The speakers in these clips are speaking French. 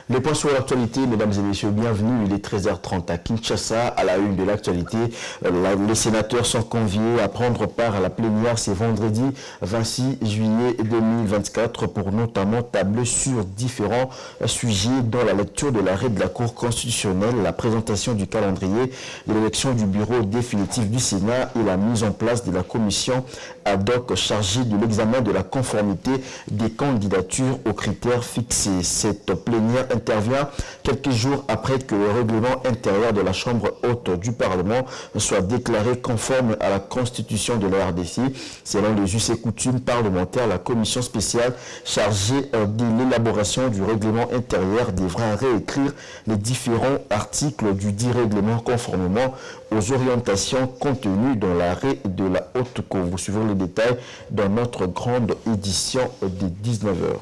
Les points sur l'actualité, mesdames et messieurs, bienvenue. Il est 13h30 à Kinshasa. À la une de l'actualité, les sénateurs sont conviés à prendre part à la plénière ce vendredi 26 juillet 2024 pour notamment tabler sur différents sujets dont la lecture de l'arrêt de la Cour constitutionnelle, la présentation du calendrier de l'élection du bureau définitif du Sénat et la mise en place de la commission ad hoc chargée de l'examen de la conformité des candidatures aux critères fixés. Cette plénière intervient quelques jours après que le règlement intérieur de la Chambre haute du Parlement soit déclaré conforme à la Constitution de la RDC. Selon les us et coutumes parlementaires, la commission spéciale chargée de l'élaboration du règlement intérieur devra réécrire les différents articles du dit règlement conformément aux orientations contenues dans l'arrêt de la Haute Cour. Vous suivrez les détails dans notre grande édition des 19h.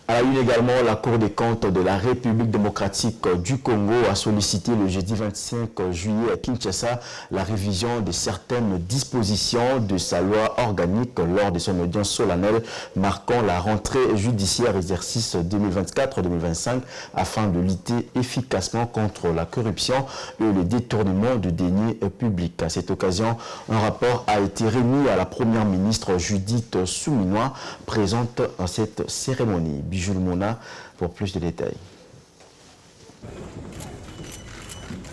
À la une également, la Cour des comptes de la République démocratique du Congo a sollicité le jeudi 25 juillet à Kinshasa la révision de certaines dispositions de sa loi organique lors de son audience solennelle marquant la rentrée judiciaire exercice 2024-2025 afin de lutter efficacement contre la corruption et le détournement de deniers publics. À cette occasion, un rapport a été remis à la première ministre Judith Suminwa, présente à cette cérémonie. Jules Mona pour plus de détails.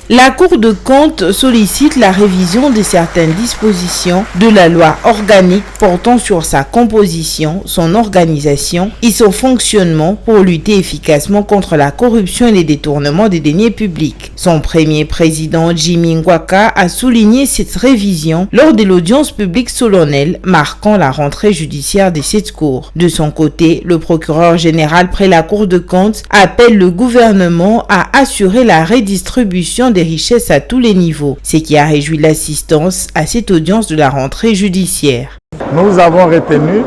La Cour de compte sollicite la révision de certaines dispositions de la loi organique portant sur sa composition, son organisation et son fonctionnement pour lutter efficacement contre la corruption et les détournements des deniers publics. Son premier président, Jimmy Ngwaka, a souligné cette révision lors de l'audience publique solennelle marquant la rentrée judiciaire de cette Cour. De son côté, le procureur général près la Cour de compte appelle le gouvernement à assurer la redistribution des richesses à tous les niveaux, ce qui a réjoui l'assistance à cette audience de la rentrée judiciaire. Nous avons retenu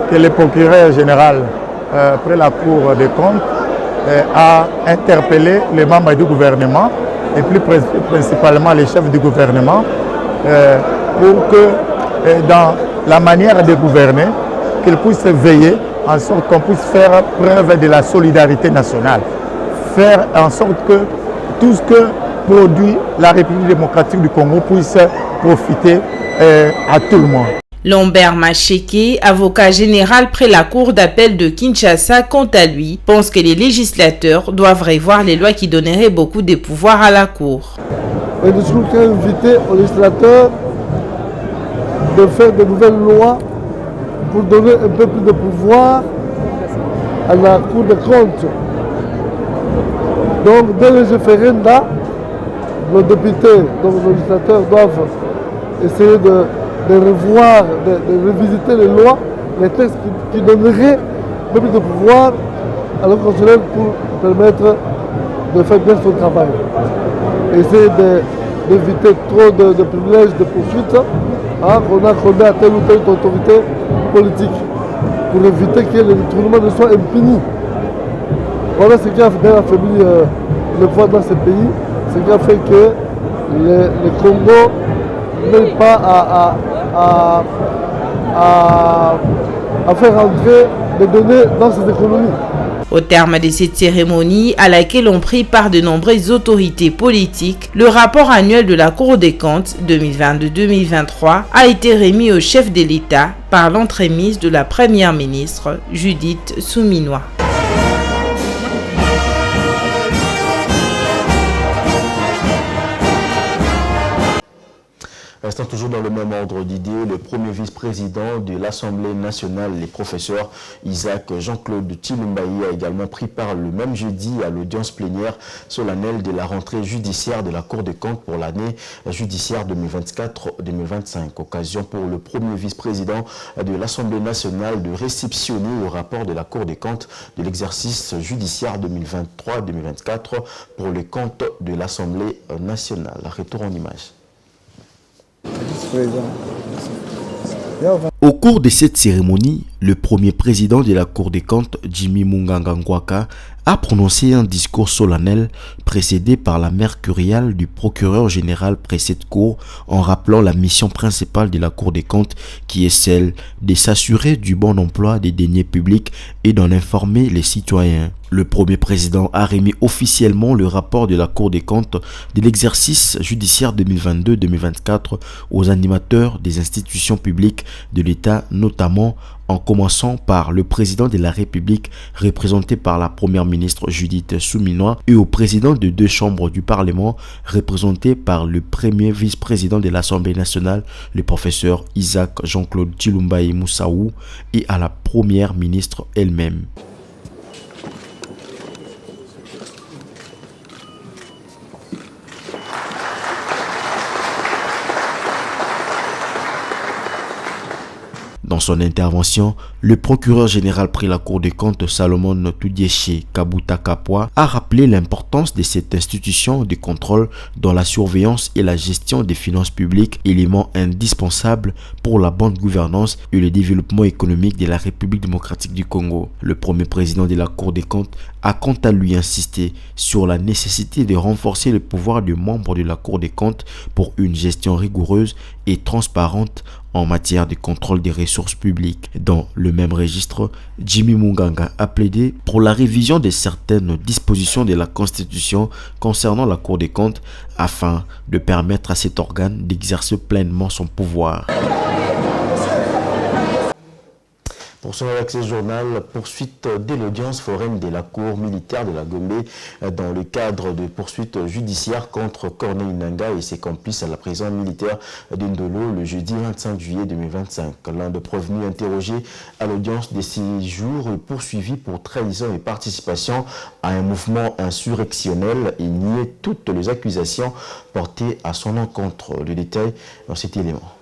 que le procureur général près la Cour des comptes a interpellé les membres du gouvernement et plus principalement les chefs du gouvernement pour que dans la manière de gouverner, qu'ils puissent veiller en sorte qu'on puisse faire preuve de la solidarité nationale, faire en sorte que tout ce que produit la République démocratique du Congo puisse profiter à tout le monde. Lambert Macheke, avocat général près la Cour d'appel de Kinshasa, quant à lui, pense que les législateurs doivent revoir les lois qui donneraient beaucoup de pouvoir à la Cour. Et je trouve qu'il faut inviter aux législateurs de faire de nouvelles lois pour donner un peu plus de pouvoir à la Cour des comptes. Donc, dès les référendums, nos députés, donc nos législateurs doivent essayer de revoir, de revisiter les lois, les textes qui donneraient un peu plus de pouvoir à la constitutionnelle pour permettre de faire bien son travail. Essayer d'éviter trop de privilèges, de poursuites qu'on a accordé à telle ou telle autorité politique pour éviter que le détournement ne soit impuni. Voilà ce qui a affaibli le pouvoir dans ce pays, ce qui a fait que le Congo n'ait pas à faire entrer des données dans ses économies. Au terme de cette cérémonie, à laquelle ont pris part de nombreuses autorités politiques, le rapport annuel de la Cour des comptes 2022-2023 a été remis au chef de l'État par l'entremise de la première ministre Judith Suminwa. Restant toujours dans le même ordre d'idées, le premier vice-président de l'Assemblée nationale, le professeur Isaac Jean-Claude Tshilumbayi, a également pris part le même jeudi à l'audience plénière solennelle de la rentrée judiciaire de la Cour des comptes pour l'année judiciaire 2024-2025. Occasion pour le premier vice-président de l'Assemblée nationale de réceptionner le rapport de la Cour des comptes de l'exercice judiciaire 2023-2024 pour les comptes de l'Assemblée nationale. Retour en image. Au cours de cette cérémonie, le premier président de la Cour des comptes, Jimmy Munganga Ngwaka, a prononcé un discours solennel précédé par la mercuriale du procureur général près cette cour en rappelant la mission principale de la Cour des comptes qui est celle de s'assurer du bon emploi des deniers publics et d'en informer les citoyens. Le premier président a remis officiellement le rapport de la Cour des comptes de l'exercice judiciaire 2022-2024 aux animateurs des institutions publiques de l'État, notamment en commençant par le président de la République représenté par la première ministre Judith Suminwa et au président de 2 chambres du Parlement représenté par le premier vice-président de l'Assemblée nationale, le professeur Isaac Jean-Claude Tshilumbaye Moussaou, et à la première ministre elle-même. Dans son intervention, le procureur général près la Cour des comptes Salomon Tudiéché Kabuta Kapwa a rappelé l'importance de cette institution de contrôle dans la surveillance et la gestion des finances publiques, élément indispensable pour la bonne gouvernance et le développement économique de la République démocratique du Congo. Le premier président de la Cour des comptes a quant à lui insisté sur la nécessité de renforcer le pouvoir des membres de la Cour des comptes pour une gestion rigoureuse et transparente en matière de contrôle des ressources publiques. Dans le même registre, Jimmy Munganga a plaidé pour la révision de certaines dispositions de la Constitution concernant la Cour des comptes afin de permettre à cet organe d'exercer pleinement son pouvoir. Pour son accès journal, poursuite de l'audience foraine de la Cour militaire de la Gombe dans le cadre de poursuites judiciaires contre Corneille Nangaa et ses complices à la prison militaire d'Indolo le jeudi 25 juillet 2025. L'un des prévenus interrogé à l'audience de 6 jours est poursuivi pour trahison et participation à un mouvement insurrectionnel et nié toutes les accusations portées à son encontre. Le détail dans cet élément.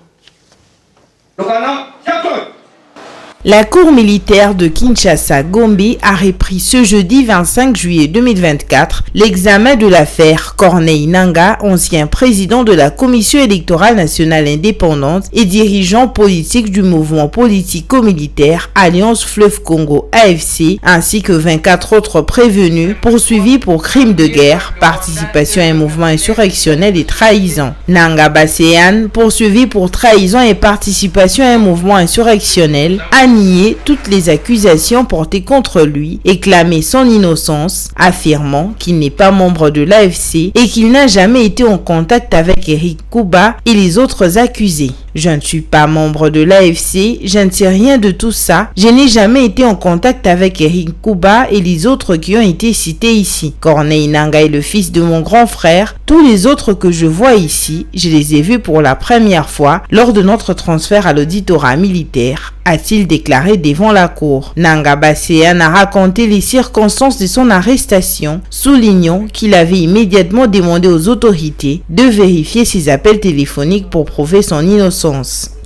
La Cour militaire de Kinshasa-Gombe a repris ce jeudi 25 juillet 2024 l'examen de l'affaire Corneille Nangaa, ancien président de la Commission électorale nationale indépendante et dirigeant politique du mouvement politico-militaire Alliance Fleuve Congo AFC, ainsi que 24 autres prévenus poursuivis pour crimes de guerre, participation à un mouvement insurrectionnel et trahison. Nangaa Baseyan, poursuivi pour trahison et participation à un mouvement insurrectionnel, a nié toutes les accusations portées contre lui et clamé son innocence, affirmant qu'il n'est pas membre de l'AFC et qu'il n'a jamais été en contact avec Eric Kouba et les autres accusés. Je ne suis pas membre de l'AFC, je ne sais rien de tout ça, je n'ai jamais été en contact avec Eric Kouba et les autres qui ont été cités ici. Corneille Nangaa est le fils de mon grand frère, tous les autres que je vois ici, je les ai vus pour la première fois lors de notre transfert à l'auditorat militaire, a-t-il déclaré devant la cour. Nangaa Baseyan a raconté les circonstances de son arrestation, soulignant qu'il avait immédiatement demandé aux autorités de vérifier ses appels téléphoniques pour prouver son innocence.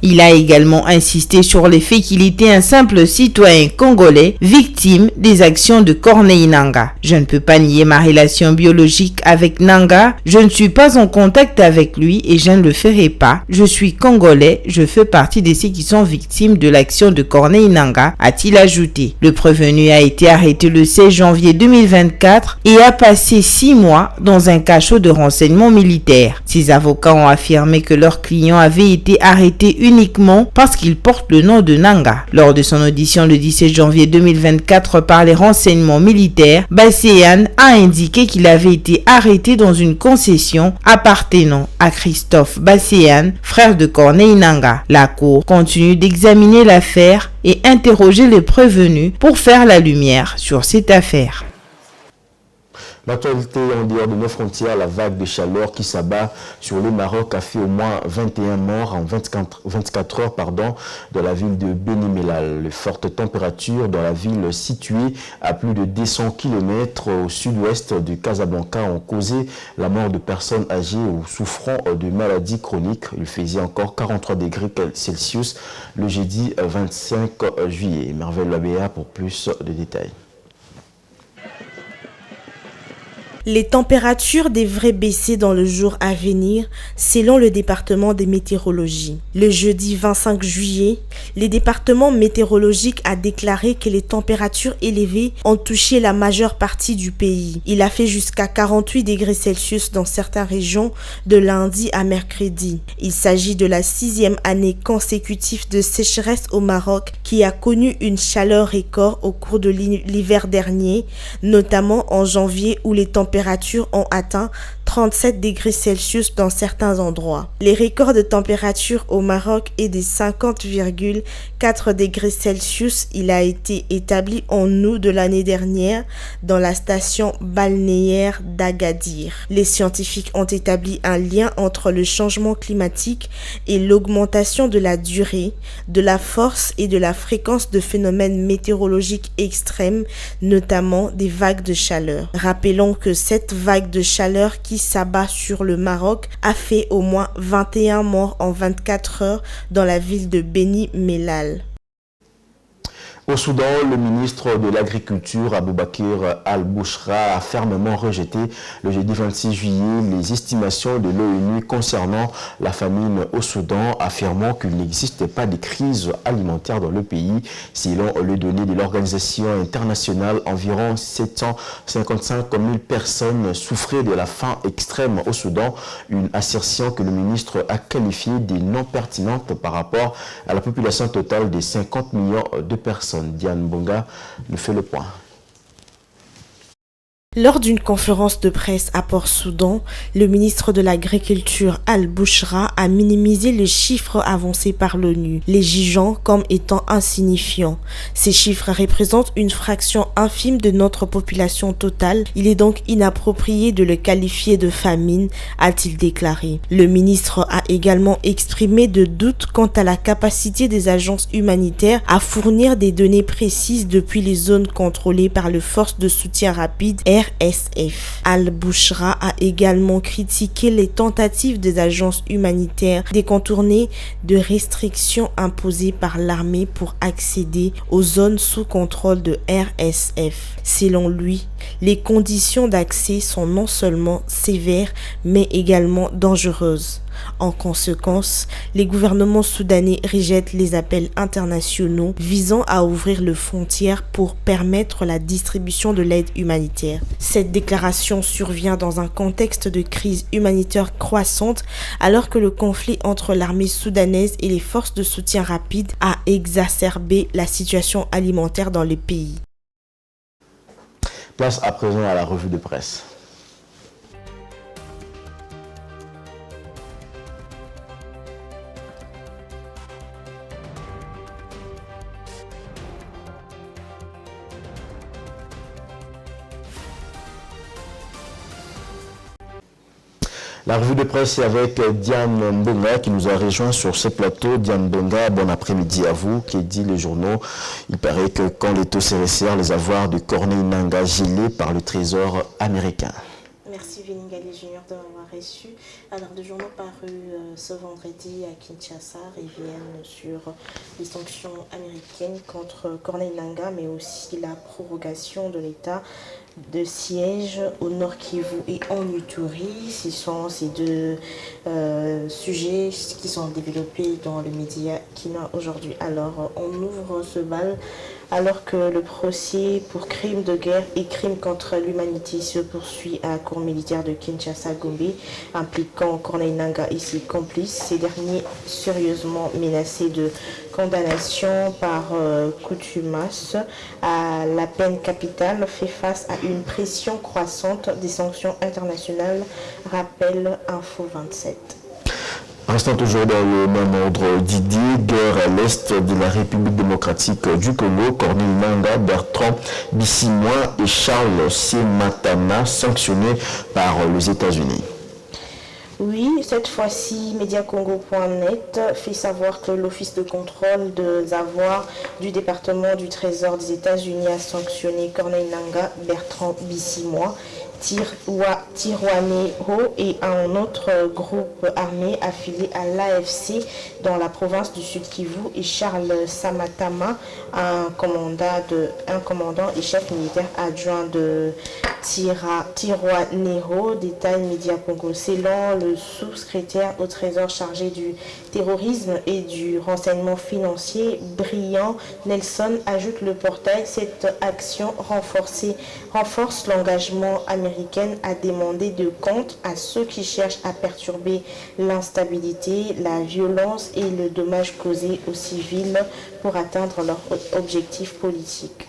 Il a également insisté sur le fait qu'il était un simple citoyen congolais victime des actions de Corneille Nangaa. Je ne peux pas nier ma relation biologique avec Nangaa, je ne suis pas en contact avec lui et je ne le ferai pas. Je suis congolais, je fais partie de ceux qui sont victimes de l'action de Corneille Nangaa, a-t-il ajouté. Le prévenu a été arrêté le 16 janvier 2024 et a passé 6 mois dans un cachot de renseignement militaire. Ses avocats ont affirmé que leur client avait été arrêté uniquement parce qu'il porte le nom de Nangaa. Lors de son audition le 17 janvier 2024 par les renseignements militaires, Baseyan a indiqué qu'il avait été arrêté dans une concession appartenant à Christophe Baseyan, frère de Corneille Nangaa. La Cour continue d'examiner l'affaire et interroger les prévenus pour faire la lumière sur cette affaire. L'actualité en dehors de nos frontières, la vague de chaleur qui s'abat sur le Maroc a fait au moins 21 morts en 24 heures dans la ville de Beni Mellal. Les fortes températures dans la ville située à plus de 200 km au sud-ouest de Casablanca ont causé la mort de personnes âgées ou souffrant de maladies chroniques. Il faisait encore 43 degrés Celsius le jeudi 25 juillet. Merveille Labéa pour plus de détails. Les températures devraient baisser dans le jour à venir, selon le département de météorologie. Le jeudi 25 juillet, le département météorologique a déclaré que les températures élevées ont touché la majeure partie du pays. Il a fait jusqu'à 48 degrés Celsius dans certaines régions de lundi à mercredi. Il s'agit de la 6e année consécutive de sécheresse au Maroc qui a connu une chaleur record au cours de l'hiver dernier, notamment en janvier où les températures ont atteint 37 degrés Celsius dans certains endroits. Les records de température au Maroc est de 50,4 degrés Celsius. Il a été établi en août de l'année dernière dans la station balnéaire d'Agadir. Les scientifiques ont établi un lien entre le changement climatique et l'augmentation de la durée, de la force et de la fréquence de phénomènes météorologiques extrêmes, notamment des vagues de chaleur. Rappelons que cette vague de chaleur qui s'abat sur le Maroc a fait au moins 21 morts en 24 heures dans la ville de Beni Mellal. Au Soudan, le ministre de l'Agriculture, Aboubakir Al-Bouchra, a fermement rejeté le jeudi 26 juillet les estimations de l'ONU concernant la famine au Soudan, affirmant qu'il n'existe pas de crise alimentaire dans le pays. Selon les données de l'organisation internationale, environ 755 000 personnes souffraient de la faim extrême au Soudan, une assertion que le ministre a qualifiée de non pertinente par rapport à la population totale de 50 millions de personnes. Diane Bonga nous fait le point. Lors d'une conférence de presse à Port-Soudan, le ministre de l'Agriculture Al-Bouchra a minimisé les chiffres avancés par l'ONU, les jugeant comme étant insignifiants. Ces chiffres représentent une fraction infime de notre population totale. Il est donc inapproprié de le qualifier de famine, a-t-il déclaré. Le ministre a également exprimé de doutes quant à la capacité des agences humanitaires à fournir des données précises depuis les zones contrôlées par les forces de soutien rapide RSF. Al-Bouchra a également critiqué les tentatives des agences humanitaires de contourner de restrictions imposées par l'armée pour accéder aux zones sous contrôle de RSF. Selon lui, les conditions d'accès sont non seulement sévères mais également dangereuses. En conséquence, les gouvernements soudanais rejettent les appels internationaux visant à ouvrir les frontières pour permettre la distribution de l'aide humanitaire. Cette déclaration survient dans un contexte de crise humanitaire croissante alors que le conflit entre l'armée soudanaise et les forces de soutien rapide a exacerbé la situation alimentaire dans le pays. Place à présent à la revue de presse. La revue de presse est avec Diane Mbonga qui nous a rejoint sur ce plateau. Diane Mbonga, bon après-midi à vous. Qui dit les journaux, il paraît que quand les taux se resserrent, les avoirs de Corneille Nangaa gelés par le Trésor américain. Merci Véningali Junior de m'avoir reçu. Alors, deux journaux parus ce vendredi à Kinshasa reviennent sur les sanctions américaines contre Corneille Nangaa, mais aussi la prorogation de l'état de siège au Nord Kivu et en Ituri. Ce sont ces deux sujets qui sont développés dans le média Kinois aujourd'hui. Alors, on ouvre ce bal alors que le procès pour crimes de guerre et crimes contre l'humanité se poursuit à la cour militaire de Kinshasa-Gombe, impliquant Corneille Nangaa et ses complices. Ces derniers sérieusement menacés de condamnation par contumace à la peine capitale fait face à une pression croissante des sanctions internationales, rappelle Info 27. Restant toujours dans le même ordre d'idées, guerre à l'est de la République démocratique du Congo, Corneille Nangaa, Bertrand Bisimwa et Charles Sematana sanctionnés par les États-Unis. Oui, cette fois-ci, Mediacongo.net fait savoir que l'Office de contrôle des avoirs du département du Trésor des États-Unis a sanctionné Corneille Nangaa, Bertrand Bisimwa Tiroaneho et un autre groupe armé affilié à l'AFC dans la province du Sud Kivu, et Charles Samatama, un commandant et chef militaire adjoint de Tiroaneho, détaille Média Congo. Selon le sous-secrétaire au Trésor chargé du terrorisme et du renseignement financier, Brian Nelson, ajoute le portail, cette action renforce l'engagement américain à demander de compte à ceux qui cherchent à perturber l'instabilité, la violence et le dommage causé aux civils pour atteindre leurs objectifs politiques.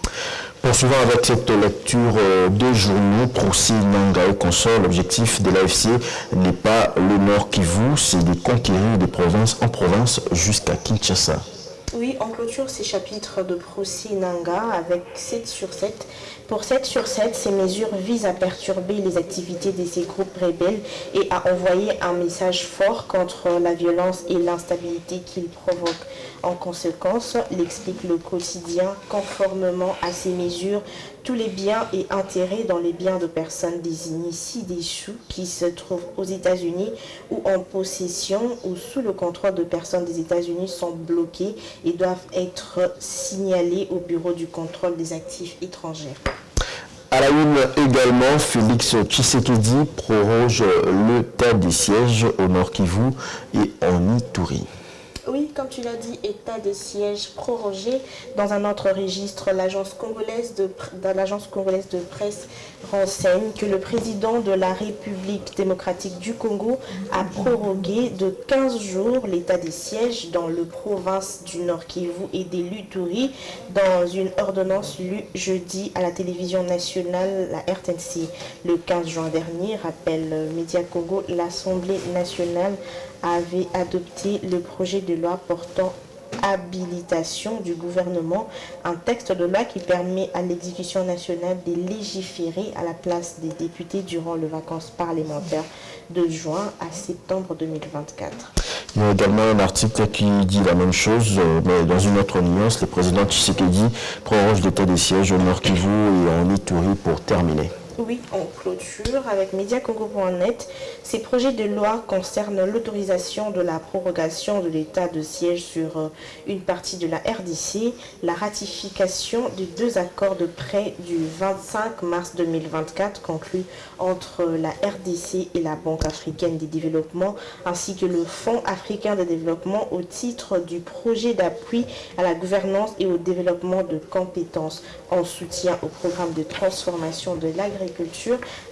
Poursuivant avec cette lecture de journaux, Proussi, Nanga et consorts, l'objectif de l'AFC n'est pas le Nord Kivu, c'est de conquérir de province en province jusqu'à Kinshasa. Oui, on clôture ces chapitres de Proussi Nanga avec 7 sur 7. Pour 7 sur 7, ces mesures visent à perturber les activités de ces groupes rebelles et à envoyer un message fort contre la violence et l'instabilité qu'ils provoquent. En conséquence, l'explique le quotidien, conformément à ces mesures, tous les biens et intérêts dans les biens de personnes désignées ci-dessous qui se trouvent aux États-Unis ou en possession ou sous le contrôle de personnes des États-Unis sont bloqués et doivent être signalés au Bureau du contrôle des actifs étrangers. À la une également, Félix Tshisekedi proroge l'état des sièges au Nord Kivu et en Ituri. Oui, comme tu l'as dit, état des sièges prorogé. Dans un autre registre, l'agence congolaise de presse renseigne que le président de la République démocratique du Congo a prorogué de 15 jours l'état des sièges dans le province du Nord Kivu et des l'Ituri dans une ordonnance lue jeudi à la télévision nationale, la RTNC. Le 15 juin dernier, rappelle Média Congo, l'Assemblée nationale avait adopté le projet de loi portant habilitation du gouvernement, un texte de loi qui permet à l'exécution nationale de légiférer à la place des députés durant les vacances parlementaires de juin à septembre 2024. Il y a également un article qui dit la même chose, mais dans une autre nuance. Le président Tshisekedi proroge l'état des sièges au Nord Kivu et en Ituri pour terminer. Oui, on clôture avec Mediacongo.net. Ces projets de loi concernent l'autorisation de la prorogation de l'état de siège sur une partie de la RDC, la ratification de 2 accords de prêt du 25 mars 2024 conclus entre la RDC et la Banque africaine de développement, ainsi que le Fonds africain de développement au titre du projet d'appui à la gouvernance et au développement de compétences en soutien au programme de transformation de l'agriculture,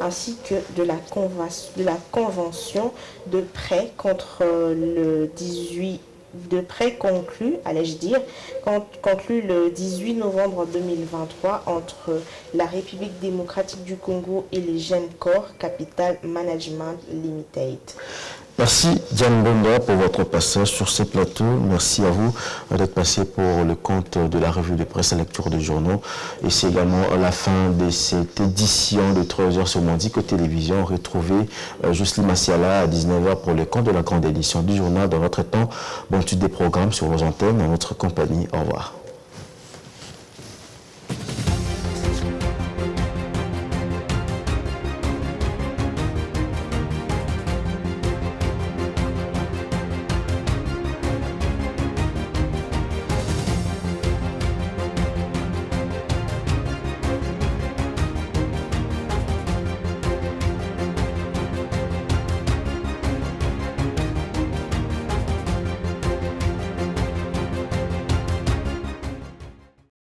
ainsi que de la convention de prêt contre le 18 de prêt conclu, conclu le 18 novembre 2023 entre la République démocratique du Congo et les Gencor Capital Management Limited. Merci Diane Bonda pour votre passage sur ce plateau. Merci à vous d'être passé pour le compte de la revue de presse à lecture de journaux. Et c'est également la fin de cette édition de 13h sur Mondico Télévision. Retrouvez Jocelyne Massiala à 19h pour le compte de la grande édition du journal. Dans votre temps, bonne étude des programmes sur vos antennes. À votre compagnie. Au revoir.